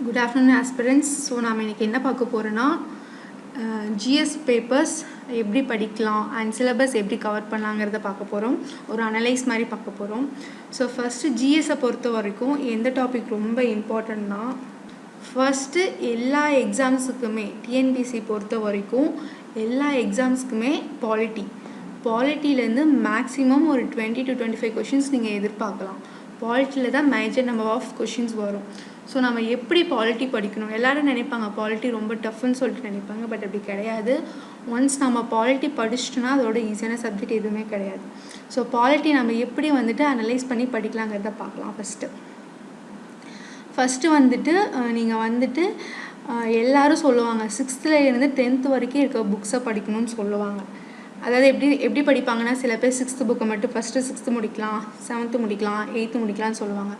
Good afternoon aspirants. So நாம் இன்னைக்கு என்ன பார்க்க போறோம்னா GS பேப்பர்ஸ் எப்படி படிக்கலாம் and syllabus எப்படி கவர் பண்ணலாம்ங்கறத பார்க்க போறோம். ஒரு அனலைஸ் மாதிரி பார்க்க போறோம். So first GS பொறுத்த வரைக்கும் எந்த டாபிக் ரொம்ப இம்பார்ட்டன்ட்னா first எல்லா எக்ஸாம்ஸ்க்குமே TNPSC பொறுத்த வரைக்கும் எல்லா எக்ஸாம்ஸ்க்குமே பாலிட்டில இருந்து மேக்ஸिमम ஒரு 20 to 25 क्वेश्चंस நீங்க எதிர்பார்க்கலாம். பாலிட்டில தான் மேஜர் நம்பர் ஆஃப் क्वेश्चंस வரும். ஸோ நம்ம எப்படி பாலிட்டி படிக்கணும் எல்லாரும் நினைப்பாங்க பாலிட்டி ரொம்ப டஃப்னு சொல்லிட்டு நினைப்பாங்க. பட் அப்படி கிடையாது. ஒன்ஸ் நம்ம பாலிட்டி படிச்சிட்டோன்னா அதோட ஈஸியான சப்ஜெக்ட் எதுவுமே கிடையாது. ஸோ பாலிட்டி நம்ம எப்படி வந்துட்டு அனலைஸ் பண்ணி படிக்கலாங்கிறத பார்க்கலாம். ஃபஸ்ட்டு வந்துட்டு நீங்கள் வந்துட்டு எல்லோரும் சொல்லுவாங்க 6th இருந்து 10th வரைக்கும் இருக்க புக்ஸை படிக்கணும்னு சொல்லுவாங்க. அதாவது எப்படி படிப்பாங்கன்னா சில பேர் 6th புக்கை மட்டும் ஃபஸ்ட்டு 6th முடிக்கலாம், 7th முடிக்கலாம், 8th முடிக்கலாம்னு சொல்லுவாங்க.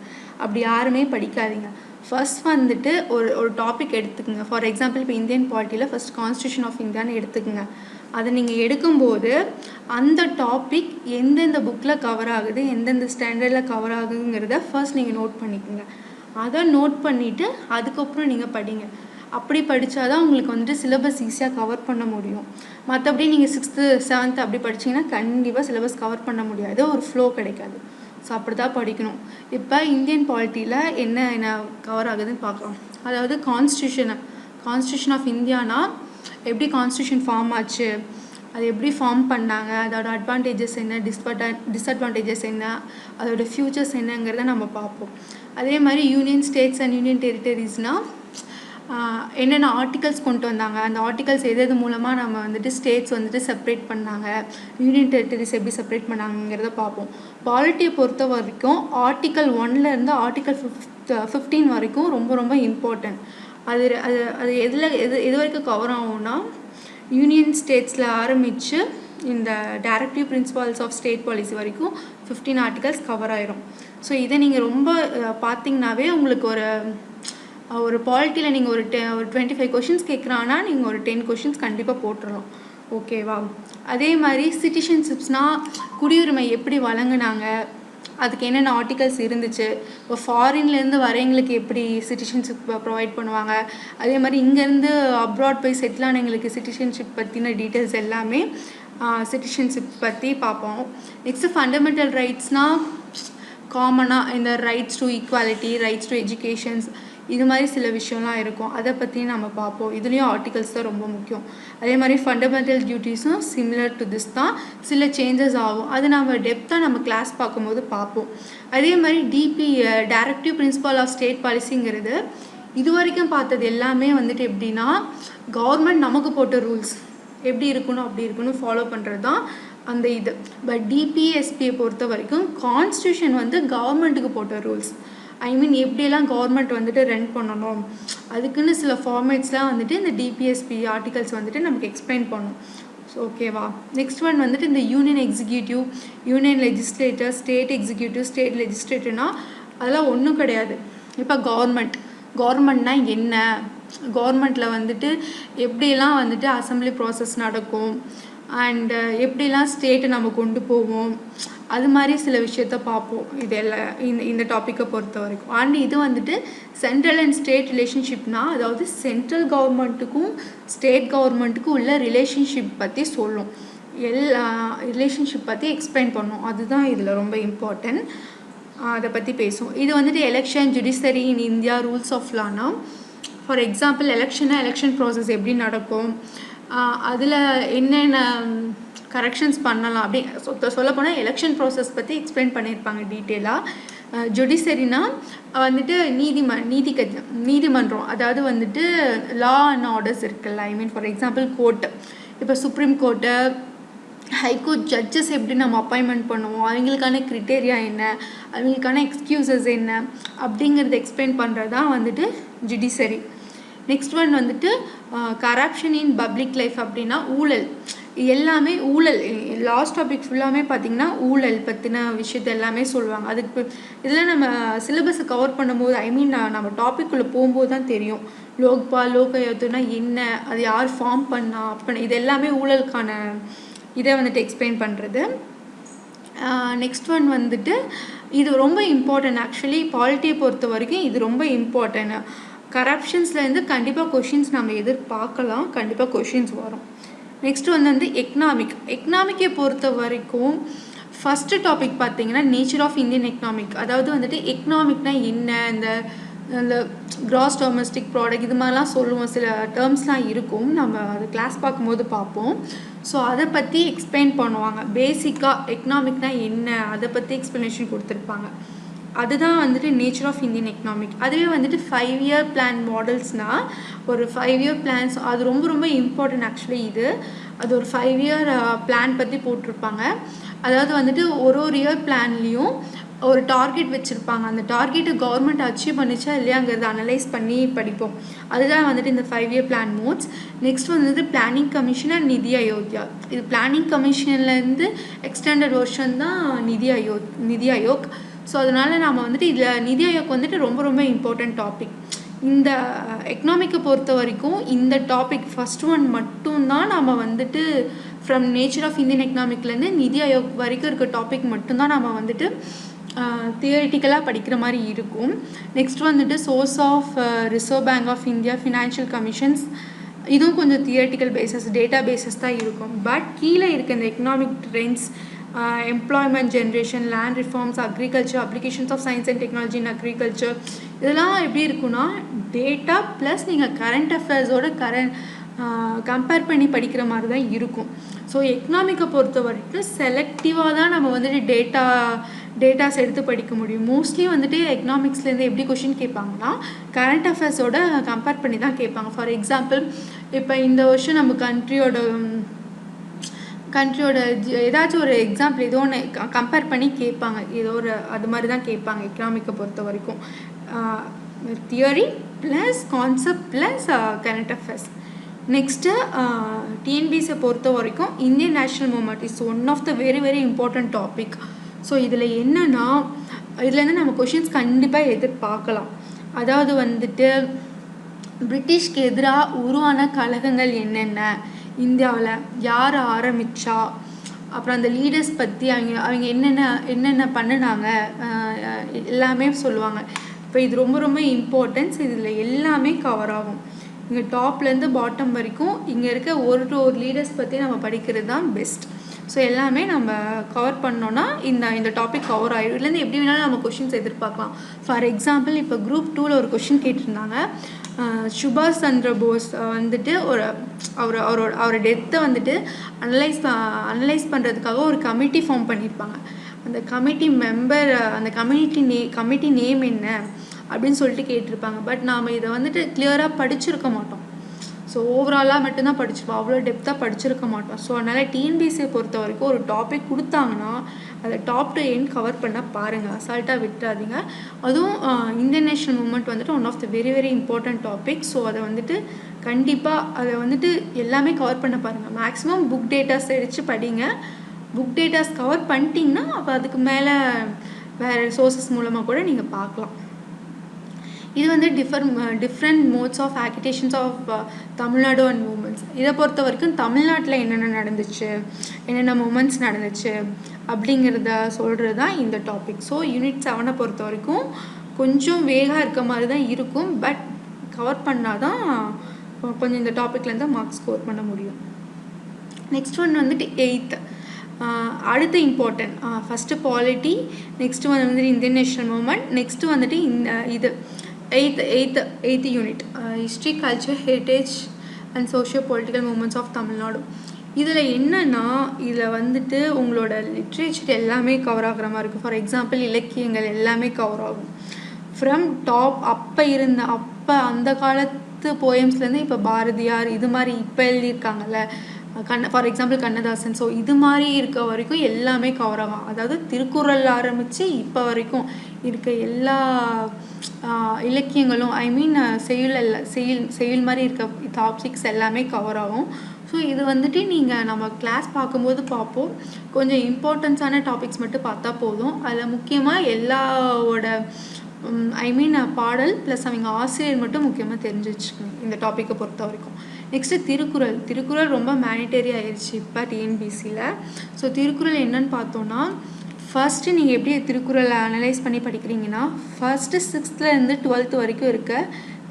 அப்படி யாருமே படிக்காதீங்க. ஃபர்ஸ்ட் வந்துட்டு ஒரு டாபிக் எடுத்துக்கோங்க. ஃபார் எக்ஸாம்பிள் இப்போ இந்தியன் பாலிட்டியில் ஃபஸ்ட் கான்ஸ்டியூஷன் ஆஃப் இந்தியான்னு எடுத்துக்கோங்க. அதை நீங்கள் எடுக்கும்போது அந்த டாபிக் எந்தெந்த புக்கில் கவர் ஆகுது, எந்தெந்த ஸ்டாண்டர்டில் கவர் ஆகுதுங்கிறத ஃபர்ஸ்ட் நீங்கள் நோட் பண்ணிக்கோங்க. அதை நோட் பண்ணிவிட்டு அதுக்கப்புறம் நீங்கள் படிங்க. அப்படி படித்தா தான் உங்களுக்கு வந்துட்டு சிலபஸ் ஈஸியாக கவர் பண்ண முடியும். மற்றபடி நீங்கள் 6th 7th அப்படி படிச்சிங்கன்னா கண்டிப்பாக சிலபஸ் கவர் பண்ண முடியாது, ஒரு ஃப்ளோ கிடைக்காது. ஸோ அப்படி தான் படிக்கணும். இப்போ இந்தியன் பாலிட்டியில் என்ன கவர் ஆகுதுன்னு பார்க்கலாம். அதாவது கான்ஸ்டியூஷன் ஆஃப் இந்தியானா எப்படி கான்ஸ்டியூஷன் ஃபார்ம் ஆச்சு, அது எப்படி ஃபார்ம் பண்ணாங்க, அதோட அட்வான்டேஜஸ் என்ன, டிஸ்அட்வான்டேஜஸ் என்ன, அதோட ஃபியூச்சர்ஸ் என்னங்கிறத நம்ம பார்ப்போம். அதே மாதிரி யூனியன் ஸ்டேட்ஸ் அண்ட் யூனியன் டெரிட்டரிஸ்னால் என்னென்ன ஆர்டிகல்ஸ் கொண்டு வந்தாங்க, அந்த ஆர்டிகல்ஸ் எது மூலமாக நம்ம வந்துட்டு ஸ்டேட்ஸ் வந்துட்டு செப்பரேட் பண்ணாங்க, யூனியன் டெரிட்டரிஸ் எப்படி செப்பரேட் பண்ணாங்கிறத பார்ப்போம். பாலிட்டியை பொறுத்த வரைக்கும் ஆர்டிக்கல் 1லேருந்து ஆர்டிக்கல் 15 வரைக்கும் ரொம்ப ரொம்ப இம்பார்ட்டன்ட். அது எது வரைக்கும் கவர் ஆகும்னா யூனியன் ஸ்டேட்ஸில் ஆரம்பித்து இந்த directive principles of state policy வரைக்கும் 15 ஆர்டிகல்ஸ் கவர் ஆயிரும். ஸோ இதை நீங்கள் ரொம்ப பார்த்திங்கனாவே உங்களுக்கு ஒரு பாலிட்டியில் நீங்கள் ஒரு 25 கொஷின்ஸ் கேட்குறான்னா நீங்கள் ஒரு 10 கொஷின்ஸ் கண்டிப்பாக போட்டுடலாம். ஓகேவா? அதே மாதிரி சிட்டிசன்ஷிப்ஸ்னால் குடியுரிமை எப்படி வழங்கினாங்க, அதுக்கு என்னென்ன ஆர்டிகல்ஸ் இருந்துச்சு, இப்போ ஃபாரின்லேருந்து வரவங்களுக்கு எப்படி சிட்டிசன்ஷிப் ப்ரொவைட் பண்ணுவாங்க, அதே மாதிரி இங்கேருந்து அப்ராட் போய் செட்டில் ஆனவங்களுக்கு சிட்டிசன்ஷிப் பற்றின டீட்டெயில்ஸ் எல்லாமே சிட்டிசன்ஷிப் பற்றி பார்ப்போம். நெக்ஸ்ட்டு ஃபண்டமெண்டல் ரைட்ஸ்னால் காமனாக இந்த rights to equality, rights to educations, இது மாதிரி சில விஷயம்லாம் இருக்கும். அதை பற்றி நம்ம பார்ப்போம். இதுலேயும் ஆர்டிகல்ஸ் தான் ரொம்ப முக்கியம். அதே மாதிரி ஃபண்டமெண்டல் டியூட்டிஸும் சிமிலர் டு திஸ் தான், சில சேஞ்சஸ் ஆகும். அது நம்ம டெப்த்தாக நம்ம கிளாஸ் பார்க்கும்போது பார்ப்போம். அதே மாதிரி டைரக்டிவ் பிரின்சிபல் ஆஃப் ஸ்டேட் பாலிசிங்கிறது இது வரைக்கும் பார்த்தது எல்லாமே வந்துட்டு எப்படின்னா கவர்மெண்ட் நமக்கு போட்ட ரூல்ஸ் எப்படி இருக்கணும் அப்படி இருக்கணும் ஃபாலோ பண்ணுறது தான் அந்த இது. பட் டிபிஎஸ்பியை பொறுத்த வரைக்கும் கான்ஸ்டியூஷன் வந்து கவர்மெண்ட்டுக்கு போட்ட ரூல்ஸ். எப்படியெல்லாம் கவர்மெண்ட் வந்துட்டு ரன் பண்ணணும், அதுக்குன்னு சில ஃபார்மேட்ஸ்லாம் வந்துட்டு இந்த டிபிஎஸ்பி ஆர்டிகல்ஸ் வந்துட்டு நமக்கு எக்ஸ்பிளைன் பண்ணும். ஸோ ஓகேவா? நெக்ஸ்ட் ஒன் வந்துட்டு இந்த union executive, union legislator, state executive, state லெஜிஸ்லேட்டர்னா அதெல்லாம் ஒன்றும் கிடையாது. இப்போ கவர்மெண்ட்னா என்ன, கவர்மெண்ட்டில் வந்துட்டு எப்படியெல்லாம் வந்துட்டு அசம்பிளி ப்ராசஸ் நடக்கும், அண்டு எப்படிலாம் ஸ்டேட்டை நம்ம கொண்டு போவோம், அது மாதிரி சில விஷயத்த பார்ப்போம். இதெல்லாம் இந்த டாப்பிக்கை பொறுத்த வரைக்கும். அண்ட் இது வந்துட்டு சென்ட்ரல் அண்ட் ஸ்டேட் ரிலேஷன்ஷிப்னால் அதாவது சென்ட்ரல் கவர்மெண்ட்டுக்கும் ஸ்டேட் கவர்மெண்ட்டுக்கும் உள்ள ரிலேஷன்ஷிப் பற்றி சொல்லும். ரிலேஷன்ஷிப் பற்றி எக்ஸ்பிளைன் பண்ணும். அதுதான் இதில் ரொம்ப இம்பார்ட்டன்ட். அதை பற்றி பேசுவோம். இது வந்துட்டு election, judiciary in India, rules of லானா. ஃபார் எக்ஸாம்பிள் எலெக்ஷன் ப்ராசஸ் எப்படி நடக்கும், அதில் என்னென்ன கரெக்ஷன்ஸ் பண்ணலாம் அப்படி சொல்லப்போனால் எலெக்ஷன் ப்ராசஸ் பற்றி எக்ஸ்பிளைன் பண்ணியிருப்பாங்க டீட்டெயிலாக. ஜுடிஷரினா வந்துட்டு நீதிமன்றம், அதாவது வந்துட்டு லா அண்ட் ஆர்டர்ஸ் இருக்குல்ல. ஃபார் எக்ஸாம்பிள் கோர்ட்டு, இப்போ சுப்ரீம் கோர்ட்டு, ஹைகோர்ட் ஜட்ஜஸ் எப்படி நம்ம அப்பாயின்மெண்ட் பண்ணுவோம், அவங்களுக்கான க்ரிட்டேரியா என்ன, அவங்களுக்கான எக்ஸ்கியூசஸ் என்ன அப்படிங்கிறத எக்ஸ்பிளைன் பண்ணுறது தான் வந்துட்டு ஜுடிஷரி. நெக்ஸ்ட் ஒன் வந்துட்டு கரப்ஷன் இன் பப்ளிக் லைஃப் அப்படின்னா ஊழல். எல்லாமே ஊழல், லாஸ்ட் டாபிக் ஃபுல்லாமே பார்த்திங்கன்னா ஊழல் பற்றின விஷயத்த எல்லாமே சொல்லுவாங்க. அதுக்கு இதெல்லாம் நம்ம சிலபஸை கவர் பண்ணும்போது நம்ம டாப்பிக்குள்ளே போகும்போது தான் தெரியும். லோகாயுக்தனா என்ன, அது யார் ஃபார்ம் பண்ணா, இது எல்லாமே ஊழலுக்கான இதை வந்துட்டு எக்ஸ்பிளைன் பண்ணுறது. நெக்ஸ்ட் ஒன் வந்துட்டு இது ரொம்ப இம்பார்ட்டன்ட். ஆக்சுவலி பாலிட்டியை பொறுத்த வரைக்கும் இது ரொம்ப இம்பார்ட்டன்ட். கரப்ஷன்ஸ்லேருந்து கண்டிப்பாக கொஷின்ஸ் நம்ம எதிர்பார்க்கலாம், கண்டிப்பாக கொஷின்ஸ் வரும். நெக்ஸ்ட்டு வந்து எக்கனாமிக்கை பொறுத்த வரைக்கும் ஃபஸ்ட்டு டாபிக் பார்த்தீங்கன்னா நேச்சர் ஆஃப் இந்தியன் எக்கனாமிக். அதாவது வந்துட்டு எக்கனாமிக்னா என்ன, இந்த கிராஸ் டொமஸ்டிக் ப்ராடக்ட் இது மாதிரிலாம் சொல்லுவோம், சில டேர்ம்ஸ்லாம் இருக்கும், நம்ம அது கிளாஸ் பார்க்கும்போது பார்ப்போம். ஸோ அதை பற்றி எக்ஸ்பிளைன் பண்ணுவாங்க. பேசிக்காக எக்கனாமிக்னா என்ன அதை பற்றி எக்ஸ்ப்ளனேஷன் கொடுத்துருப்பாங்க. அதுதான் வந்துட்டு நேச்சர் ஆஃப் இந்தியன் எக்கனாமிக். அதுவே வந்துட்டு 5 இயர் பிளான் மாடல்ஸ்னால் ஒரு 5 இயர் பிளான்ஸ் அது ரொம்ப ரொம்ப இம்பார்ட்டன்ட். ஆக்சுவலி அது ஒரு 5 இயர் பிளான் பற்றி போட்டிருப்பாங்க. அதாவது வந்துட்டு ஒரு இயர் பிளான்லேயும் ஒரு டார்கெட் வச்சுருப்பாங்க. அந்த டார்கெட்டை கவர்மெண்ட் அச்சீவ் பண்ணிச்சா இல்லையாங்கிறத அனலைஸ் பண்ணி படிப்போம். அதுதான் வந்துட்டு இந்த 5 இயர் பிளான் மோட்ஸ். நெக்ஸ்ட் வந்துட்டு பிளானிங் கமிஷன் அண்ட் நிதி அயோத்தியா. இது பிளானிங் கமிஷன்லேருந்து எக்ஸ்டெண்டட் வெர்ஷன் தான் நிதி ஆயோக். ஸோ அதனால் நம்ம வந்துட்டு இதில் நிதி ஆயோக் வந்துட்டு ரொம்ப ரொம்ப இம்பார்ட்டன்ட் டாபிக். இந்த எக்கனாமிக்கை பொறுத்த வரைக்கும் இந்த டாபிக் ஃபஸ்ட் ஒன் மட்டும்தான் நம்ம வந்துட்டு ஃப்ரம் நேச்சர் ஆஃப் இந்தியன் எக்கனாமிக்லேருந்து நிதி ஆயோக் வரைக்கும் இருக்க டாபிக் மட்டும்தான் நம்ம வந்துட்டு தியரிட்டிக்கலாக படிக்கிற மாதிரி இருக்கும். நெக்ஸ்ட் வந்துட்டு source of Reserve Bank of India, financial commissions, இதுவும் கொஞ்சம் தியரிட்டிக்கல் பேசஸ், டேட்டா பேசஸ் தான் இருக்கும். பட் கீழே இருக்க இந்த economic trends, employment generation, land reforms, agriculture, applications of science and technology in agriculture, இதெல்லாம் எப்படி இருக்குன்னா டேட்டா ப்ளஸ் நீங்கள் கரண்ட் அஃபேர்ஸோட கம்பேர் பண்ணி படிக்கிற மாதிரி தான் இருக்கும். ஸோ எக்கனாமிக்கை பொறுத்த வரைக்கும் செலக்டிவாக தான் நம்ம வந்துட்டு டேட்டாஸ் எடுத்து படிக்க முடியும். மோஸ்ட்லி வந்துட்டு எக்கனாமிக்ஸ்லேருந்து எப்படி கொஷின் கேட்பாங்கன்னா கரண்ட் அஃபேர்ஸோட கம்பேர் பண்ணி தான் கேட்பாங்க. ஃபார் எக்ஸாம்பிள் இப்போ இந்த வருஷம் நம்ம கண்ட்ரியோட ஏதாச்சும் ஒரு எக்ஸாம்பிள் ஏதோ ஒன்று கம்பேர் பண்ணி கேட்பாங்க. ஏதோ ஒரு அது மாதிரி தான் கேட்பாங்க எக்கனாமிக்கை பொறுத்த வரைக்கும். Theory plus concept plus current affairs. Next டிஎன்பிஎஸ்சியை பொறுத்த வரைக்கும் Indian national movement is one of the very very important topic. So இதில் என்னென்னா இதுலேருந்து நம்ம கொஷின்ஸ் கண்டிப்பாக எதிர்பார்க்கலாம். அதாவது வந்துட்டு பிரிட்டிஷ்க்கு எதிராக உருவான கழகங்கள் என்னென்ன, இந்தியாவில் யார் ஆரம்பித்தா, அப்புறம் அந்த லீடர்ஸ் பற்றி அவங்க என்னென்ன பண்ணினாங்க எல்லாமே சொல்லுவாங்க. இப்போ இது ரொம்ப ரொம்ப இம்பார்ட்டன்ஸ். இதில் எல்லாமே கவர் ஆகும். இங்கே டாப்லேருந்து பாட்டம் வரைக்கும் இங்கே இருக்க ஒரு லீடர்ஸ் பற்றி நம்ம படிக்கிறது தான் பெஸ்ட். ஸோ எல்லாமே நம்ம கவர் பண்ணோன்னா இந்த டாபிக் கவர் ஆகிடும். இதுலேருந்து எப்படி வேணாலும் நம்ம கொஷின்ஸ் எதிர்பார்க்கலாம். ஃபார் எக்ஸாம்பிள் இப்போ குரூப் 2ல் ஒரு கொஷின் கேட்டிருந்தாங்க. சுபாஷ் சந்திர போஸ் வந்துட்டு அவரோட டெத்தை வந்துட்டு அனலைஸ் பண்ணுறதுக்காக ஒரு கமிட்டி ஃபார்ம் பண்ணியிருப்பாங்க. அந்த கமிட்டி மெம்பர், அந்த கமிட்டி நேம் என்ன அப்படின்னு சொல்லிட்டு கேட்டிருப்பாங்க. பட் நாம் இதை வந்துட்டு கிளியராக படிச்சிருக்க மாட்டோம். ஸோ ஓவராலாக மட்டும்தான் படிச்சிருப்போம், அவ்வளோ டெப்த்தாக படிச்சிருக்க மாட்டோம். ஸோ அதனால் டிஎன்பிஎஸ்சியை பொறுத்த வரைக்கும் ஒரு டாபிக் கொடுத்தாங்கன்னா அதை டாப் டு எண்ட் கவர் பண்ண பாருங்கள், அசால்ட்டாக விட்டுறாதீங்க. அதுவும் இந்தியன் நேஷனல் மூவ்மெண்ட் வந்துட்டு one of the very very important topic. So அதை வந்துட்டு கண்டிப்பாக அதை வந்துட்டு எல்லாமே கவர் பண்ண பாருங்கள். மேக்ஸிமம் புக் டேட்டாஸ் எடுத்து படிங்க. புக் டேட்டாஸ் கவர் பண்ணிட்டீங்கன்னா அப்போ அதுக்கு மேலே வேறு சோர்ஸஸ் மூலமாக கூட நீங்கள் பார்க்கலாம். இது வந்து different modes of agitations of Tamil Nadu and movements. இதை பொறுத்த வரைக்கும் தமிழ்நாட்டில் என்னென்ன நடந்துச்சு, என்னென்ன மூமெண்ட்ஸ் நடந்துச்சு அப்படிங்கிறத சொல்கிறது தான் இந்த டாபிக். ஸோ யூனிட் 7 பொறுத்த வரைக்கும் கொஞ்சம் வேகாக இருக்க மாதிரி தான் இருக்கும். பட் கவர் பண்ணால் தான் கொஞ்சம் இந்த டாப்பிக்லேருந்து மார்க்ஸ் ஸ்கோர் பண்ண முடியும். நெக்ஸ்ட் ஒன் வந்துட்டு 8th. அடுத்து இம்பார்ட்டன்ட் ஃபஸ்ட்டு பாலிட்டி, நெக்ஸ்ட்டு வந்துட்டு இந்தியன் நேஷனல் மூவ்மெண்ட், நெக்ஸ்ட்டு வந்துட்டு இது eighth unit history, culture, heritage and socio political moments of Tamil Nadu. இதில் என்னென்னா இதில் வந்துட்டு உங்களோட லிட்ரேச்சர் எல்லாமே கவர் ஆகிற மாதிரி இருக்கும். ஃபார் எக்ஸாம்பிள் இலக்கியங்கள் எல்லாமே கவர் ஆகும். ஃப்ரம் டாப் அப்போ அந்த காலத்து போயம்ஸ்லேருந்து இப்போ பாரதியார் இது மாதிரி இப்போ எழுதியிருக்காங்கல்ல, ஃபார் எக்ஸாம்பிள் கண்ணதாசன். ஸோ இது மாதிரி இருக்க வரைக்கும் எல்லாமே கவர் ஆகும். அதாவது திருக்குறள் ஆரம்பித்து இப்போ வரைக்கும் இருக்க எல்லா இலக்கியங்களும், ஐ மீன் செயல் மாதிரி இருக்க டாபிக்ஸ் எல்லாமே கவர் ஆகும். ஸோ இது வந்துட்டு நீங்கள் நம்ம கிளாஸ் பார்க்கும்போது பார்ப்போம். கொஞ்சம் இம்பார்ட்டன்ஸான டாபிக்ஸ் மட்டும் பார்த்தா போதும். அதில் முக்கியமாக எல்லாவோட ஐ மீன் பாடல் ப்ளஸ் அவங்க ஆசிரியர் மட்டும் முக்கியமாக தெரிஞ்சு வச்சுக்கணும் இந்த டாப்பிக்கை பொறுத்த வரைக்கும். நெக்ஸ்ட்டு திருக்குறள் ரொம்ப மேனிட்டரி ஆயிடுச்சு இப்போ டிஎன்பிசியில். ஸோ திருக்குறள் என்னன்னு பார்த்தோன்னா, ஃபஸ்ட்டு நீங்கள் எப்படி திருக்குறளை அனலைஸ் பண்ணி படிக்கிறீங்கன்னா, ஃபஸ்ட்டு 6th to 12th வரைக்கும் இருக்க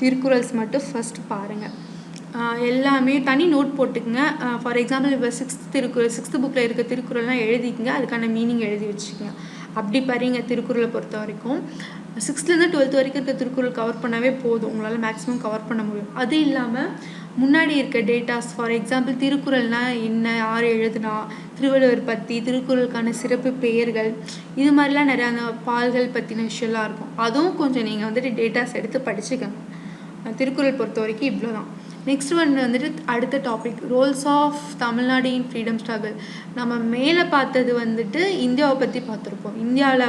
திருக்குறள்ஸ் மட்டும் ஃபஸ்ட்டு பாருங்கள். எல்லாமே தனி நோட் போட்டுக்குங்க. ஃபார் எக்ஸாம்பிள் இப்போ 6th புக்கில் இருக்க திருக்குறள்லாம் எழுதிக்கங்க, அதுக்கான மீனிங் எழுதி வச்சுக்கோங்க. அப்படி பாருங்க திருக்குறளை பொறுத்த வரைக்கும் 6th-லேருந்து 12th வரைக்கும் இருக்க திருக்குறள் கவர் பண்ணாவே போதும், உங்களால் மேக்ஸிமம் கவர் பண்ண முடியும். அது இல்லாமல் முன்னாடி இருக்க டேட்டாஸ், ஃபார் எக்ஸாம்பிள் திருக்குறள்னால் என்ன, யார் எழுதுனா, திருவள்ளுவர் பற்றி, திருக்குறளுக்கான சிறப்பு பெயர்கள், இது மாதிரிலாம் நிறையா அந்த பால்கள் பற்றின விஷயம்லாம் இருக்கும். அதுவும் கொஞ்சம் நீங்கள் வந்துட்டு டேட்டாஸ் எடுத்து படிச்சுக்கோங்க. திருக்குறள் பொறுத்த வரைக்கும் இவ்வளோ தான். நெக்ஸ்ட் வந்துட்டு அடுத்த topic, roles of Tamil Nadu in freedom struggle. நம்ம மேலே பார்த்தது வந்துட்டு இந்தியாவை பற்றி பார்த்துருப்போம், இந்தியாவில்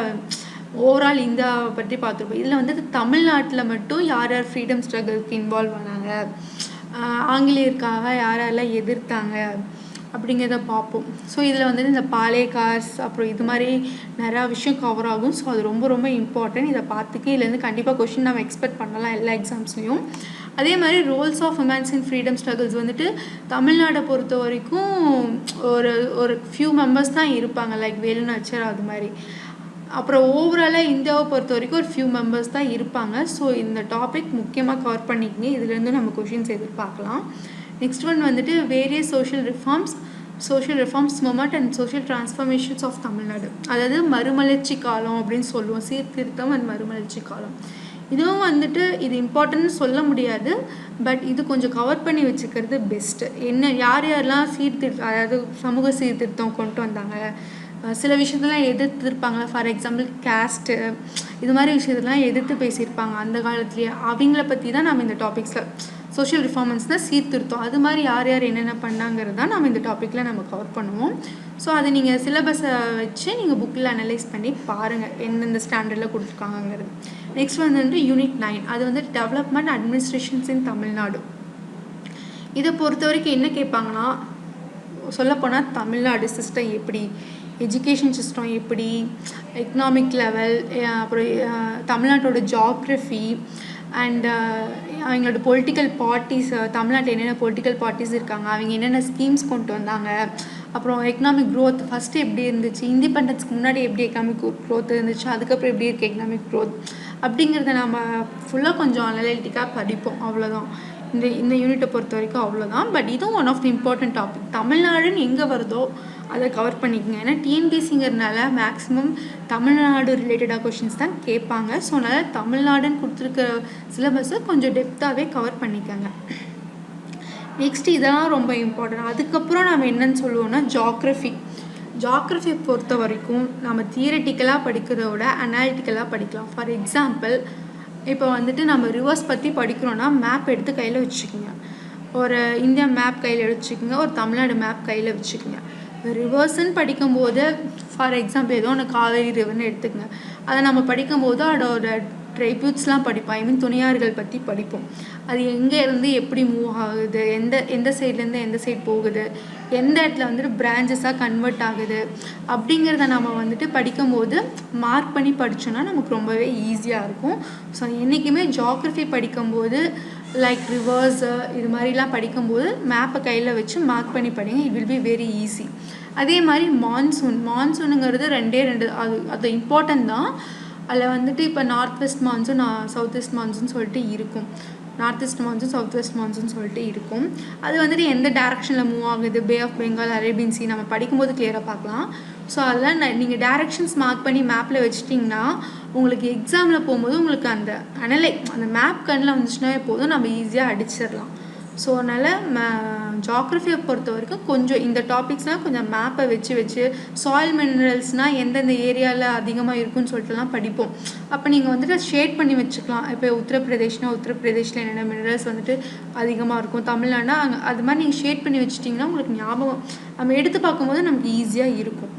ஓவரால் இந்தியாவை பற்றி பார்த்துருப்போம். இதில் வந்துட்டு தமிழ்நாட்டில் மட்டும் யார் யார் ஃப்ரீடம் ஸ்ட்ரகிள்க்கு இன்வால்வ் ஆனாங்க, ஆங்கிலேயருக்காக யாரெல்லாம் எதிர்த்தாங்க அப்படிங்கிறத பார்ப்போம். ஸோ இதில் வந்துட்டு இந்த பாலேகார்ஸ் அப்புறம் இது மாதிரி நிறையா விஷயம் கவர் ஆகும். ஸோ அது ரொம்ப ரொம்ப இம்பார்ட்டன்ட். இதை பார்த்துக்கு இதுலேருந்து கண்டிப்பாக கொஷின் நம்ம எக்ஸ்பெக்ட் பண்ணலாம் எல்லா எக்ஸாம்ஸ்லையும். அதே மாதிரி roles of womens in freedom struggles வந்துட்டு தமிழ்நாடை பொறுத்த வரைக்கும் ஒரு ஃபியூ மெம்பர்ஸ் தான் இருப்பாங்க, லைக் வேலு நாச்சியார் அது மாதிரி. அப்புறம் ஓவராலாக இந்தியாவை பொறுத்த வரைக்கும் ஒரு ஃபியூ மெம்பர்ஸ் தான் இருப்பாங்க. ஸோ இந்த டாபிக் முக்கியமாக கவர் பண்ணிக்கங்க, இதுலேருந்து நம்ம கொஷின்ஸ் எதிர்பார்க்கலாம். நெக்ஸ்ட் வந்துட்டு various social reforms moment and social transformations of Tamil Nadu. அதாவது மறுமலர்ச்சி காலம் அப்படின்னு சொல்லுவோம், சீர்திருத்தம் அண்ட் மறுமலர்ச்சி காலம். இதுவும் வந்துட்டு இது இம்பார்ட்டன்ட்னு சொல்ல முடியாது, பட் இது கொஞ்சம் கவர் பண்ணி வச்சுக்கிறது பெஸ்ட்டு. என்ன யார் யாரெல்லாம் அதாவது சமூக சீர்திருத்தம் கொண்டு வந்தாங்க, சில விஷயத்தெல்லாம் எதிர்த்துருப்பாங்க. ஃபார் எக்ஸாம்பிள் கேஸ்ட்டு, இது மாதிரி விஷயத்தெல்லாம் எதிர்த்து பேசியிருப்பாங்க அந்த காலத்துலேயே. அவங்கள பற்றி தான் நம்ம இந்த டாபிக்ஸில் சோஷியல் ரிஃபார்மன்ஸ்னால் சீர்திருத்தம், அது மாதிரி யார் யார் என்னென்ன பண்ணாங்கிறது தான் நம்ம இந்த டாப்பிக்கில் நம்ம கவர் பண்ணுவோம். ஸோ அதை நீங்கள் சிலபஸை வச்சு நீங்கள் புக்கில் அனலைஸ் பண்ணி பாருங்கள் எந்தெந்த ஸ்டாண்டர்டில் கொடுத்துருக்காங்கிறது. நெக்ஸ்ட் வந்துட்டு யூனிட் 9, அது வந்து டெவலப்மெண்ட் அட்மினிஸ்ட்ரேஷன்ஸ் இன் தமிழ்நாடு. இதை பொறுத்த வரைக்கும் என்ன கேட்பாங்கன்னா, சொல்லப்போனால் தமிழ்நாடு சிஸ்டம் எப்படி, எஜுகேஷன் சிஸ்டம் எப்படி, எக்கனாமிக் லெவல், அப்புறம் தமிழ்நாட்டோட ஜாக்ரஃபி அண்ட் அவங்களோட பொலிட்டிக்கல் பார்ட்டிஸ், தமிழ்நாட்டில் என்னென்ன பொலிட்டிக்கல் பார்ட்டிஸ் இருக்காங்க, அவங்க என்னென்ன ஸ்கீம்ஸ் கொண்டு வந்தாங்க, அப்புறம் எக்கனாமிக் க்ரோத் ஃபஸ்ட்டு எப்படி இருந்துச்சு, இண்டிபெண்டன்ஸ்க்கு முன்னாடி எப்படி எக்கனாமிக் க்ரோத் இருந்துச்சு, அதுக்கப்புறம் எப்படி இருக்குது எக்கனாமிக் க்ரோத் அப்படிங்கிறத நம்ம ஃபுல்லாக கொஞ்சம் அனலிட்டிக்காக படிப்போம். அவ்வளோதான் இந்த யூனிட்டை பொறுத்த வரைக்கும் அவ்வளோதான். பட் இதுவும் one of the important topic. தமிழ்நாடுன்னு எங்கே வருதோ அதை கவர் பண்ணிக்கோங்க. ஏன்னா டிஎன்பிஎஸ்சிங்கிறதுனால மேக்ஸிமம் தமிழ்நாடு ரிலேட்டடாக கொஷின்ஸ் தான் கேட்பாங்க. ஸோ அதனால் தமிழ்நாடுன்னு கொடுத்துருக்க சிலபஸை கொஞ்சம் டெப்த்தாகவே கவர் பண்ணிக்கோங்க. நெக்ஸ்ட்டு இதெல்லாம் ரொம்ப இம்பார்ட்டன்ட். அதுக்கப்புறம் நம்ம என்னென்னு சொல்லுவோம்னா ஜாக்ரஃபி பொறுத்த வரைக்கும் நம்ம தியரிட்டிக்கலாக படிக்கிறத விட அனாலிட்டிக்கலாக படிக்கலாம். ஃபார் எக்ஸாம்பிள் இப்போ வந்துட்டு நம்ம ரிவர்ஸ் பற்றி படிக்கிறோன்னா மேப் எடுத்து கையில் வச்சுக்கோங்க, ஒரு இந்தியா மேப் கையில் வச்சுக்கோங்க, ஒரு தமிழ்நாடு மேப் கையில் வச்சுக்கோங்க. ரிவர்ஸ்ன்னு படிக்கும்போது ஃபார் எக்ஸாம்பிள் ஏதோ ஒன்று காவேரி ரிவர்னு எடுத்துக்கங்க, அதை நம்ம படிக்கும்போது அதோட ட்ரைபியூட்ஸ்லாம் படிப்போம், ஐ மீன் துணையார்கள் பற்றி படிப்போம். அது எங்கே இருந்து எப்படி மூவ் ஆகுது, எந்த சைட்லேருந்து எந்த சைட் போகுது, எந்த இடத்துல வந்துட்டு பிரான்ச்சஸாக கன்வெர்ட் ஆகுது அப்படிங்கிறத நம்ம வந்துட்டு படிக்கும்போது மார்க் பண்ணி படித்தோன்னா நமக்கு ரொம்பவே ஈஸியாக இருக்கும். ஸோ என்றைக்குமே ஜாக்ரஃபி படிக்கும்போது லைக் ரிவர்ஸு இது மாதிரிலாம் படிக்கும்போது மேப்பை கையில் வச்சு மார்க் பண்ணி படிங்க, it will be very easy. அதே மாதிரி மான்சூனுங்கிறது ரெண்டு அது இம்பார்ட்டன்ட் தான். அதில் வந்துட்டு இப்போ north west monsoon, south west monsoon சொல்லிட்டு இருக்கும், north west monsoon, south west monsoon சொல்லிட்டு இருக்கும். அது வந்துட்டு எந்த டேரக்ஷனில் மூவ் ஆகுது, bay of Bengal, Arabian sea நம்ம படிக்கும்போது கிளியராக பார்க்கலாம். ஸோ அதெல்லாம் நீங்கள் டேரக்ஷன்ஸ் மார்க் பண்ணி மேப்பில் வச்சிட்டிங்கன்னா உங்களுக்கு எக்ஸாமில் போகும்போது உங்களுக்கு அந்த மேப் கண்ணில் வந்துச்சுன்னா போதும், நம்ம ஈஸியாக அடிச்சிடலாம். ஸோ அதனால் ஜாக்ரஃபியை பொறுத்த வரைக்கும் கொஞ்சம் இந்த டாபிக்ஸ்னால் கொஞ்சம் மேப்பை வச்சு சாயில் மினரல்ஸ்னால் எந்தெந்த ஏரியாவில் அதிகமாக இருக்குன்னு சொல்லிட்டுலாம் படிப்போம். அப்போ நீங்கள் வந்துட்டு ஷேட் பண்ணி வச்சுக்கலாம். இப்போ உத்தரப்பிரதேஷில் என்னென்ன மினரல்ஸ் வந்துட்டு அதிகமாக இருக்கும், தமிழ்நாடுனா அது மாதிரி நீங்கள் ஷேட் பண்ணி வச்சிட்டிங்கன்னா உங்களுக்கு ஞாபகம் நம்ம எடுத்து பார்க்கும்போது நமக்கு ஈஸியாக இருக்கும்.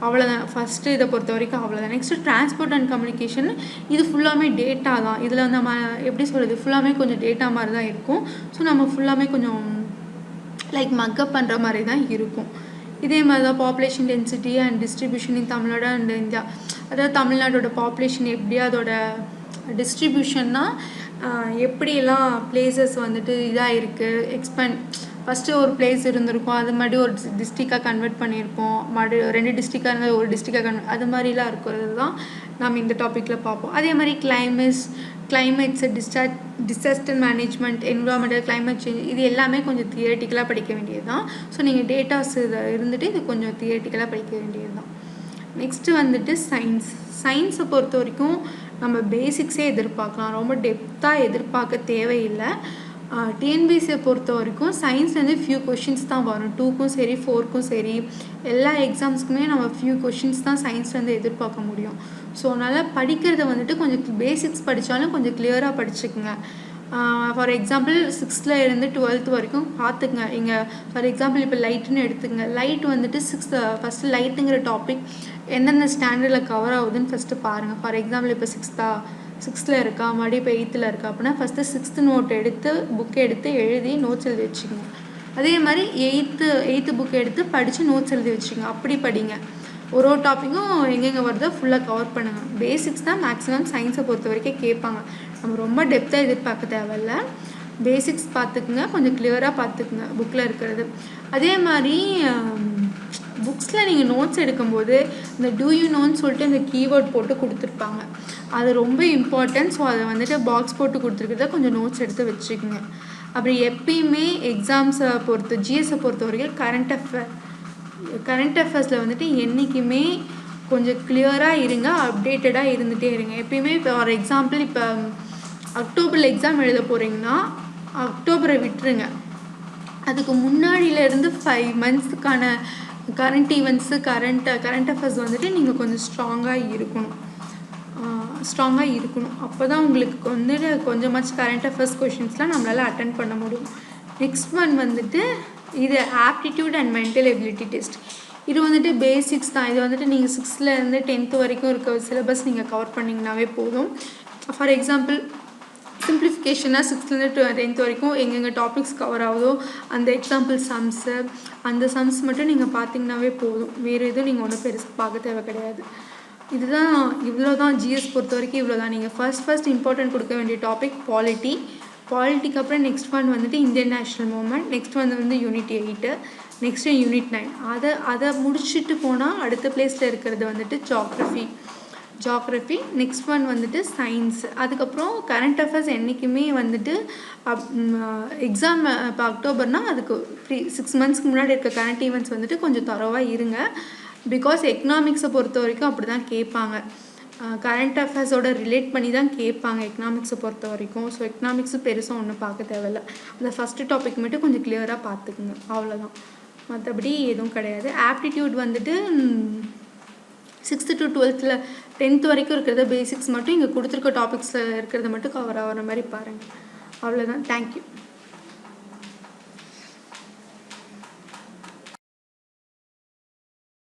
அவ்வளோதான் ஃபஸ்ட்டு இதை பொறுத்த வரைக்கும் அவ்வளோதான். நெக்ஸ்ட்டு டிரான்ஸ்போர்ட் அண்ட் கம்யூனிகேஷன், இது ஃபுல்லாமே டேட்டா தான். இதில் வந்து நம்ம எப்படி சொல்கிறது, ஃபுல்லாமே கொஞ்சம் டேட்டா மாதிரி தான் இருக்கும். ஸோ நம்ம ஃபுல்லாமே கொஞ்சம் லைக் மக்கப் பண்ணுற மாதிரி தான் இருக்கும். இதே மாதிரி தான் population density and distribution in Tamil Nadu and India. அதாவது தமிழ்நாடோட பாப்புலேஷன் எப்படி, அதோட டிஸ்ட்ரிபியூஷன்னா எப்படியெல்லாம் பிளேசஸ் வந்துட்டு இதாக இருக்குது, ஃபஸ்ட்டு ஒரு பிளேஸ் இருந்திருக்கும், அது மாதிரி ஒரு டிஸ்ட்ரிக்டாக கன்வெர்ட் பண்ணியிருப்போம், மறுபடியும் 2 டிஸ்ட்ரிக்டாக இருந்தால் ஒரு டிஸ்ட்ரிக்டாக அது மாதிரிலாம் இருக்கிறது தான் நம்ம இந்த டாப்பிக்கில் பார்ப்போம். அதே மாதிரி climates disaster management, environmental, climate change இது எல்லாமே கொஞ்சம் தியரிட்டிக்கலாக படிக்க வேண்டியது தான். ஸோ நீங்கள் டேட்டாஸ் இதை இருந்துட்டு இது கொஞ்சம் தியரிட்டிக்கலாக படிக்க வேண்டியது தான். நெக்ஸ்ட்டு வந்துட்டு சயின்ஸை பொறுத்த வரைக்கும் நம்ம பேசிக்ஸே எதிர்பார்க்கலாம், ரொம்ப டெப்த்தாக எதிர்பார்க்க தேவையில்லை. டிஎன்பிசியை பொறுத்த வரைக்கும் சயின்ஸ்லேருந்து ஃபியூ கொஷின்ஸ் தான் வரும், 2க்கும் சரி 4க்கும் சரி எல்லா எக்ஸாம்ஸ்க்குமே நம்ம ஃபியூ கொஷின்ஸ் தான் சயின்ஸ்லேருந்து எதிர்பார்க்க முடியும். ஸோ அதனால் படிக்கிறத வந்துட்டு கொஞ்சம் பேசிக்ஸ் படித்தாலும் கொஞ்சம் கிளியராக படிச்சுக்குங்க. ஃபார் எக்ஸாம்பிள் 6th இருந்து 12th வரைக்கும் பார்த்துக்குங்க. இங்கே ஃபார் எக்ஸாம்பிள் இப்போ லைட்டுன்னு எடுத்துக்கங்க. லைட் வந்துட்டு ஃபஸ்ட்டு லைட்டுங்கிற டாபிக் எந்தெந்த ஸ்டாண்டர்டில் கவர் ஆகுதுன்னு ஃபஸ்ட்டு பாருங்கள். ஃபார் எக்ஸாம்பிள் இப்போ 6th இருக்கா, மறுபடியும் இப்போ 8th இருக்கா அப்படின்னா ஃபஸ்ட்டு 6th நோட் எடுத்து புக் எடுத்து எழுதி நோட்ஸ் எழுதி வச்சுக்கோங்க. அதே மாதிரி 8th புக் எடுத்து படித்து நோட்ஸ் எழுதி வச்சுக்கோங்க. அப்படி படிங்க. ஒரு டாப்பிக்கும் எங்கெங்கே வருதோ ஃபுல்லாக கவர் பண்ணுங்கள். பேசிக்ஸ் தான் மேக்ஸிமம் சயின்ஸை பொறுத்த வரைக்கும் கேட்பாங்க. நம்ம ரொம்ப டெப்த்தாக எதிர்பார்க்க தேவையில்ல, பேசிக்ஸ் பார்த்துக்குங்க, கொஞ்சம் கிளியராக பார்த்துக்குங்க புக்கில் இருக்கிறது. அதே மாதிரி புக்ஸில் நீங்கள் நோட்ஸ் எடுக்கும்போது இந்த டூ யூ நோன்னு சொல்லிட்டு இந்த கீவேர்ட் போட்டு கொடுத்துருப்பாங்க, அது ரொம்ப இம்பார்ட்டன்ட். ஸோ அதை வந்துட்டு பாக்ஸ் போட்டு கொடுத்துருக்கிறத கொஞ்சம் நோட்ஸ் எடுத்து வச்சுக்கோங்க. அப்படி எப்பயுமே எக்ஸாம்ஸை பொறுத்து ஜிஎஸை பொறுத்த வரைக்கும் கரண்ட் அஃபேர்ஸில் வந்துட்டு என்றைக்குமே கொஞ்சம் கிளியராக இருங்க, அப்டேட்டடாக இருந்துகிட்டே இருங்க. எப்பயுமே இப்போ ஃபார் எக்ஸாம்பிள் இப்போ அக்டோபரில் எக்ஸாம் எழுத போகிறீங்கன்னா அக்டோபரை விட்டுருங்க, அதுக்கு முன்னாடியிலேருந்து 5 monthsக்கான கரண்ட் ஈவெண்ட்ஸு கரண்ட் அஃபேர்ஸ் வந்துட்டு நீங்கள் கொஞ்சம் ஸ்ட்ராங்காக இருக்கணும். அப்போ தான் உங்களுக்கு வந்துட்டு கொஞ்சமாச்சு கரண்ட் அஃபேர்ஸ் கொஷின்ஸ்லாம் நம்மளால் அட்டென்ட் பண்ண முடியும். நெக்ஸ்ட் ஒன் வந்துட்டு இது aptitude and mental ability test. இது வந்துட்டு பேசிக்ஸ் தான். இது வந்துட்டு நீங்கள் 6th இருந்து 10th வரைக்கும் இருக்க சிலபஸ் நீங்கள் கவர் பண்ணிங்கனாவே போதும். ஃபார் எக்ஸாம்பிள் சிம்பிளிஃபிகேஷனாக 6th இருந்து 10th வரைக்கும் எங்கெங்கே டாபிக்ஸ் கவர் ஆகுதோ அந்த எக்ஸாம்பிள் சம்ஸு அந்த சம்ஸ் மட்டும் நீங்கள் பார்த்தீங்கன்னாவே போதும். வேறு எதுவும் நீங்கள் ஒன்றும் பெருசு பார்க்க தேவை கிடையாது. இவ்வளோ தான் ஜிஎஸ் பொறுத்த வரைக்கும் இவ்வளோ தான். நீங்கள் ஃபர்ஸ்ட் இம்பார்ட்டன்ட் கொடுக்க வேண்டிய டாபிக் பாலிட்டிக்கு அப்புறம் நெக்ஸ்ட் ஒன் வந்துட்டு இந்தியன் நேஷ்னல் மூவ்மெண்ட், நெக்ஸ்ட் வந்து யூனிட் 8, நெக்ஸ்ட்டு யூனிட் 9. அதை முடிச்சுட்டு போனால் அடுத்த பிளேஸில் இருக்கிறது வந்துட்டு ஜாக்ரஃபி, நெக்ஸ்ட் ஒன் வந்துட்டு சயின்ஸ். அதுக்கப்புறம் கரண்ட் அஃபேர்ஸ் என்றைக்குமே வந்துட்டு எக்ஸாம் இப்போ அக்டோபர்னால் அதுக்கு 6 monthsக்கு முன்னாடி இருக்க கரண்ட் ஈவெண்ட்ஸ் வந்துட்டு கொஞ்சம் தரோவாக இருங்க. பிகாஸ் எக்கனாமிக்ஸை பொறுத்த வரைக்கும் அப்படி தான் கேட்பாங்க, கரண்ட் அஃபேர்ஸோட ரிலேட் பண்ணி தான் கேட்பாங்க எக்கனாமிக்ஸை பொறுத்த வரைக்கும். ஸோ எக்கனாமிக்ஸும் பெருசாக ஒன்றும் பார்க்க தேவையில்லை, அந்த ஃபஸ்ட்டு டாபிக் மட்டும் கொஞ்சம் கிளியராக பார்த்துக்குங்க, அவ்வளோதான். மற்றபடி எதுவும் கிடையாது. ஆப்டிடியூட் வந்துட்டு 6th to 12th 10th வரைக்கும் இருக்கிறத பேசிக்ஸ் மட்டும் இங்கே கொடுத்துருக்க டாபிக்ஸில் இருக்கிறத மட்டும் கவர் ஆகிற மாதிரி பாருங்கள், அவ்வளோதான். தேங்க்யூ.